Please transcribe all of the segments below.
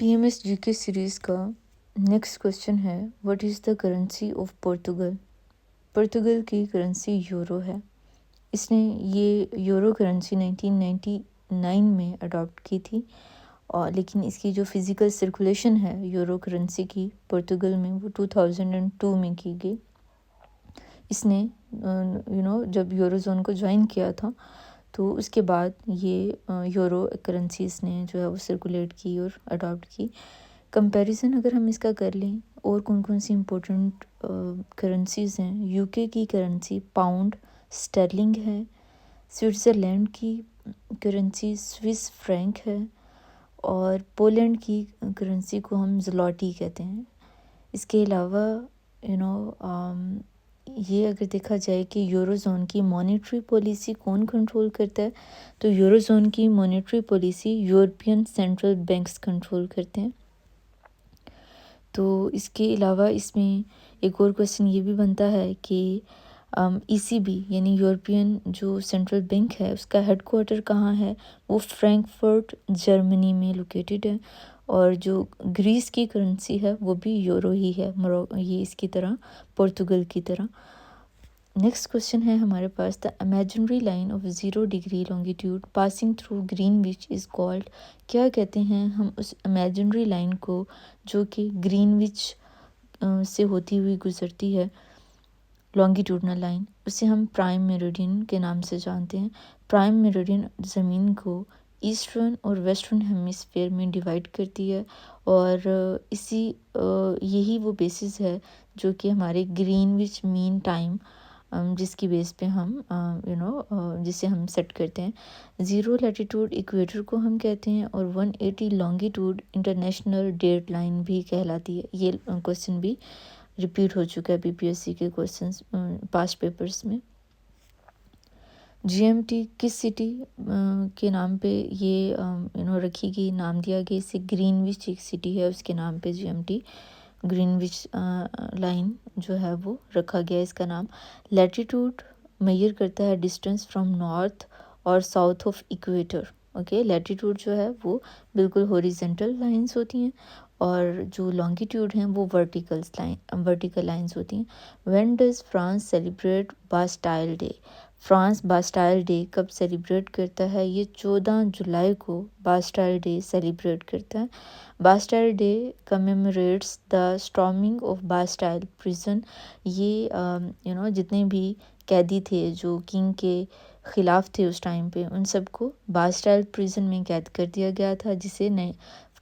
PMS GK series का next question है, what is the currency of Portugal. Portugal की currency euro है। इसने ये यूरो करेंसी 1999 में अडॉप्ट की थी, और लेकिन इसकी जो फिज़िकल सर्कुलेशन है यूरो करेंसी की पोर्तुगल में, वो 2002 में की गई। इसने जब यूरो जोन को ज्वाइन किया था, तो उसके बाद ये यूरो करेंसी इसने जो है वो सर्कुलेट की और अडॉप्ट की। कंपैरिजन अगर हम इसका कर लें और कौन कौन सी इम्पोर्टेंट करेंसीज़ हैं, यूके की करेंसी पाउंड स्टर्लिंग है, स्विट्ज़रलैंड की करेंसी स्विस फ्रैंक है, और पोलैंड की करेंसी को हम ज़्लॉटी कहते हैं। इसके अलावा ये अगर देखा जाए कि यूरो जोन की मॉनेटरी पॉलिसी कौन कंट्रोल करता है, तो यूरो जोन की monetary policy European central banks control करते हैं। तो इसके अलावा इसमें एक और क्वेश्चन ये भी बनता है कि ECB यानी यूरोपियन जो सेंट्रल बैंक है, उसका हेडक्वार्टर कहाँ है। वो फ्रैंकफर्ट जर्मनी में लोकेटेड है। और जो ग्रीस की करेंसी है वो भी यूरो ही है, ये इसकी तरह पोर्तुगल की तरह। नेक्स्ट क्वेश्चन है हमारे पास, the imaginary line of 0 degree longitude passing through Greenwich is called. क्या कहते हैं हम उस इमेजिनरी लाइन को जो कि ग्रीनविच से होती हुई गुजरती है, लॉन्गिट्यूडनल लाइन, उसे हम प्राइम मेरिडियन के नाम से जानते हैं। प्राइम मेरिडियन ज़मीन को ईस्टर्न और वेस्टर्न हेमिस्फीयर में डिवाइड करती है, और यही वो बेसिस है जो कि हमारे ग्रीनविच मीन टाइम जिसकी बेस पे हम जिसे हम सेट करते हैं। 0 लैटिट्यूड इक्वेटर को हम कहते हैं, और 180 लॉन्गिट्यूड इंटरनेशनल डेट लाइन भी कहलाती है। ये क्वेश्चन भी रिपीट हो चुका है BPSC के क्वेश्चंस पास्ट पेपर्स में। GMT किस सिटी के नाम पे ये रखी गई, नाम दिया गया इसे। ग्रीनविच एक सिटी है, उसके नाम पे GMT ग्रीनविच लाइन जो है वो रखा गया इसका नाम। लैटिट्यूड मेजर करता है डिस्टेंस फ्रॉम नॉर्थ और south of equator. Okay, latitude जो है वो बिल्कुल हॉरिजॉन्टल लाइंस होती हैं, और जो लॉन्गिट्यूड हैं वो वर्टिकल लाइंस होती हैं। When does France celebrate Bastille day. France Bastille day कब सेलिब्रेट करता है? ये 14 जुलाई को बास्टाइल डे सेलिब्रेट करता है। Bastille day commemorates the storming of Bastille prison. ये जितने भी कैदी थे जो किंग के ख़िलाफ़ थे उस टाइम पे, उन सबको बास्टाइल प्रिजन में कैद कर दिया गया था, जिसे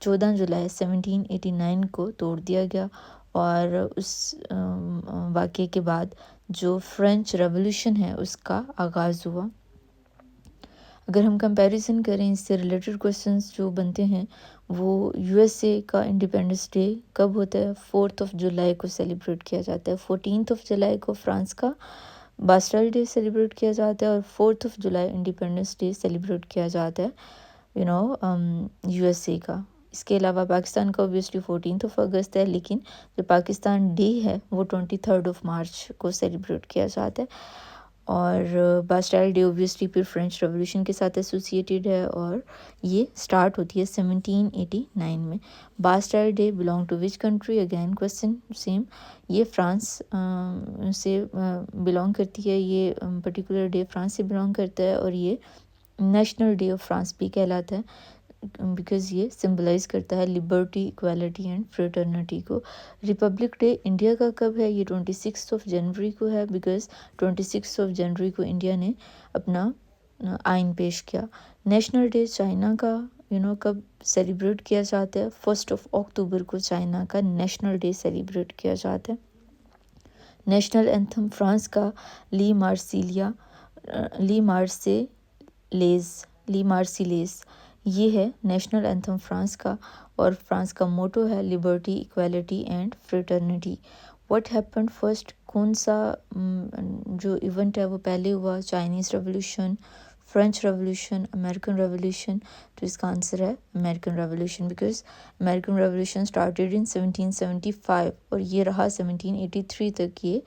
14 जुलाई 1789 को तोड़ दिया गया। और उस वाक़े के बाद जो फ्रेंच रेवोल्यूशन है उसका आगाज़ हुआ। अगर हम कंपैरिजन करें, इससे रिलेटेड क्वेश्चंस जो बनते हैं, वो USA का इंडिपेंडेंस डे कब होता है? 4 जुलाई को सेलिब्रेट किया जाता है। 14 जुलाई को फ्रांस का बास्टाइल डे सेलिब्रेट किया जाता है, और 4 जुलाई इंडिपेंडेंस डे सेलिब्रेट किया जाता है USA का। इसके अलावा पाकिस्तान का ऑब्वियसली 14 अगस्त है, लेकिन जो पाकिस्तान डे है वो 23 मार्च को सेलिब्रेट किया जाता है। और बास्टाइल डे ऑब्वियसली फिर फ्रेंच रेवोल्यूशन के साथ एसोसिएटेड है, और ये स्टार्ट होती है 1789 में। Bastille day belong to which country? Again question same. ये फ्रांस से बिलोंग करती है, ये पर्टिकुलर डे फ्रांस से बिलोंग करता है, और ये नेशनल डे ऑफ फ्रांस भी कहलाता है, बिकॉज़ ये सिंबलाइज करता है लिबर्टी, इक्वालिटी एंड फ्रेटर्निटी को। रिपब्लिक डे इंडिया का कब है? ये 26 जनवरी को है, बिकॉज़ 26 जनवरी को इंडिया ने अपना आइन पेश किया। नेशनल डे चाइना का कब सेलिब्रेट किया जाता है? 1 अक्टूबर को चाइना का नेशनल डे सेलिब्रेट किया जाता है। नेशनल एंथम फ्रांस का ली मार्सिलेज ये है नेशनल एंथम फ्रांस का, और फ्रांस का मोटो है liberty, equality and fraternity. What happened first? कौन सा जो इवेंट है वो पहले हुआ? Chinese revolution, French revolution, American revolution. तो इसका आंसर है American revolution, because American revolution started in 1775 और ये रहा 1783 तक ये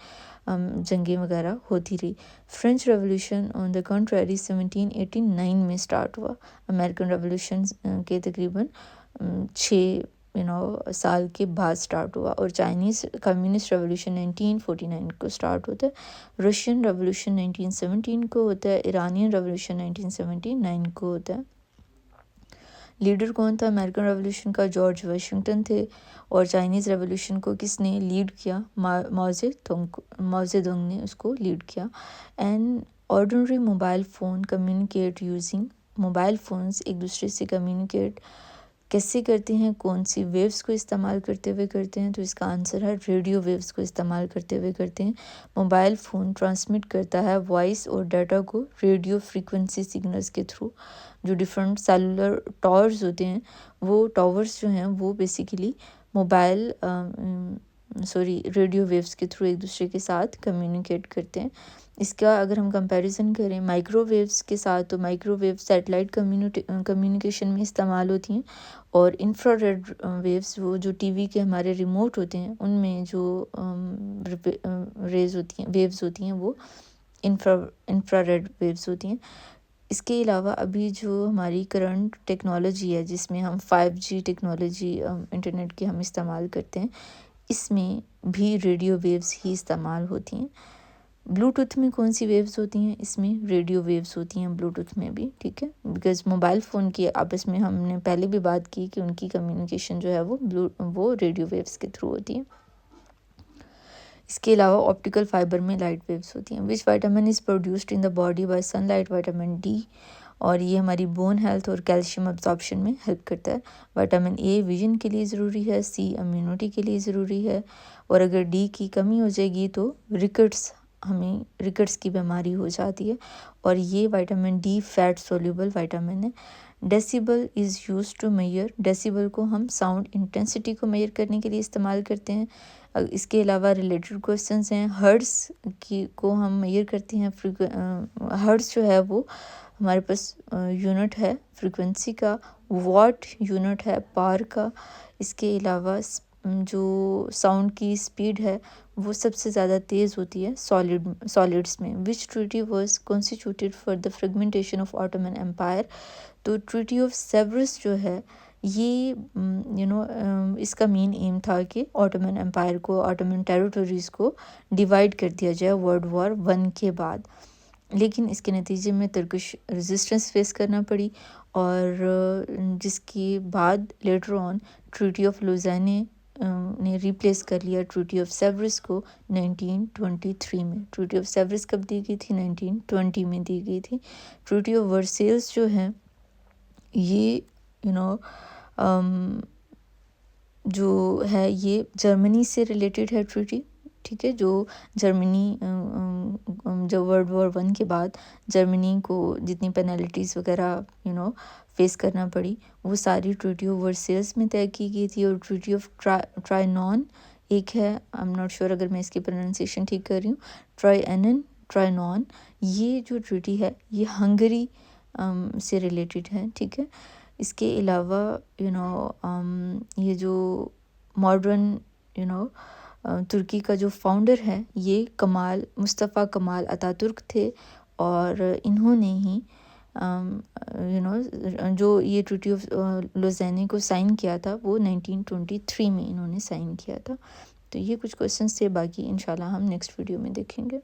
जंगें वगैरह होती रही। French revolution on the contrary 1789 में स्टार्ट हुआ। अमेरिकन रेवोल्यूशन के तकरीबन 6 سال کے بعد سٹارٹ ہوا. اور چائنیز کمیونسٹ ریولیوشن 1949 کو سٹارٹ ہوتا ہے. رشین ریولیوشن 1917 کو ہوتا ہے. ایرانین ریولیوشن 1979 کو ہوتا ہے. لیڈر کون تھا امریکن ریولیوشن کا؟ جارج واشنگٹن تھے. اور چائنیز ریولیوشن کو کس نے لیڈ کیا؟ ماؤ زیدونگ نے اس کو لیڈ کیا. And ordinary mobile phone communicate using, mobile phones ایک دوسرے سے کمیونیکیٹ کیسے کرتے ہیں؟ کون سی ویوز کو استعمال کرتے ہوئے کرتے ہیں؟ تو اس کا آنسر ہے ریڈیو ویوز کو استعمال کرتے ہوئے کرتے ہیں. موبائل فون ٹرانسمٹ کرتا ہے وائس اور ڈیٹا کو ریڈیو فریکوینسی سگنلز کے تھرو. جو ڈیفرنٹ سیلولر ٹاورز ہوتے ہیں، وہ ٹاورز جو ہیں وہ بیسیکلی ریڈیو ویوز کے تھرو ایک دوسرے کے ساتھ کمیونیکیٹ کرتے ہیں. اس کا اگر ہم کمپیریزن کریں مائکرو ویوز کے ساتھ، تو مائکرو ویو سیٹلائٹ کمیونیکیشن میں استعمال ہوتی ہیں. اور انفرا ریڈ ویوز وہ جو ٹی وی کے ہمارے ریموٹ ہوتے ہیں ان میں جو ویوز ہوتی ہیں وہ انفرا ریڈ ویوز ہوتی ہیں. اس کے علاوہ ابھی جو ہماری کرنٹ ٹیکنالوجی ہے جس میں ہم 5G ٹیکنالوجی انٹرنیٹ کی ہم استعمال کرتے ہیں، اس میں بھی ریڈیو ویوز ہی استعمال ہوتی ہیں. بلوٹوتھ میں کون سی ویوز ہوتی ہیں؟ اس میں ریڈیو ویوز ہوتی ہیں بلوٹوتھ میں بھی، ٹھیک ہے. بیکاز موبائل فون کی آپس میں ہم نے پہلے بھی بات کی کہ ان کی کمیونیکیشن جو ہے وہ ریڈیو ویوز کے تھرو ہوتی ہے. اس کے علاوہ آپٹیکل فائبر میں لائٹ ویوز ہوتی ہیں. Which vitamin is produced in the body by sunlight? Vitamin D. اور یہ ہماری بون ہیلتھ اور کیلشیم ابزارپشن میں ہیلپ کرتا ہے. وائٹامن اے ویژن کے لیے ضروری ہے. سی امیونٹی کے لیے ضروری ہے. اور اگر ڈی کی کمی ہو جائے گی تو رکٹس کی بیماری ہو جاتی ہے. اور یہ vitamin D fat soluble vitamin ہے. Decibel is use to measure, decibel کو ہم ساؤنڈ انٹینسٹی کو میئر کرنے کے لیے استعمال کرتے ہیں. اس کے علاوہ ریلیٹڈ کوسچنز ہیں. ہرٹز کو ہم میئر کرتے ہیں. ہرٹز جو ہے وہ ہمارے پاس یونٹ ہے فریکوینسی کا. واٹ یونٹ ہے پاور کا. اس کے علاوہ جو ساؤنڈ کی اسپیڈ ہے وہ سب سے زیادہ تیز ہوتی ہے سالڈس میں. Which treaty was constituted for the fragmentation of Ottoman empire? تو ٹریٹی آف سیورس جو ہے یہ اس کا مین ایم تھا کہ آٹومن امپائر کو، آٹومن ٹیریٹوریز کو ڈیوائڈ کر دیا جائے ورلڈ وار 1 کے بعد. لیکن اس کے نتیجے میں ترکش ریزسٹنس فیس کرنا پڑی، اور جس کے بعد لیٹر آن ٹریٹی آف لوزانے نے ریپلیس کر لیا ٹریٹی آف سیورس کو 1923 میں. ٹریٹی آف سیورس کب دی گئی تھی؟ 1920 میں دی گئی تھی. ٹریٹی آف ورسیلز جو ہے یہ جو ہے یہ جرمنی سے ریلیٹڈ ہے ٹریٹی، ٹھیک ہے. جو جرمنی جو ورلڈ وار 1 کے بعد جرمنی کو جتنی پینلٹیز وغیرہ فیس کرنا پڑی وہ ساری ٹریٹی آف ورسیلز میں طے کی گئی تھی. اور ٹریٹی آف ٹرائنون ایک ہے، I'm not sure اگر میں اس کی پروننسیشن ٹھیک کر رہی ہوں، ٹرائنون، یہ جو ٹریٹی ہے یہ ہنگری سے ریلیٹڈ ہے، ٹھیک ہے. اس کے علاوہ یہ جو ماڈرن ترکی کا جو فاؤنڈر ہے یہ مصطفیٰ کمال اتا ترک تھے. اور انہوں نے ہی جو یہ ٹریٹی آف لوزانے کو سائن کیا تھا وہ 1923 میں انہوں نے سائن کیا تھا. تو یہ کچھ کوشچنس تھے، باقی انشاءاللہ ہم نیکسٹ ویڈیو میں دیکھیں گے.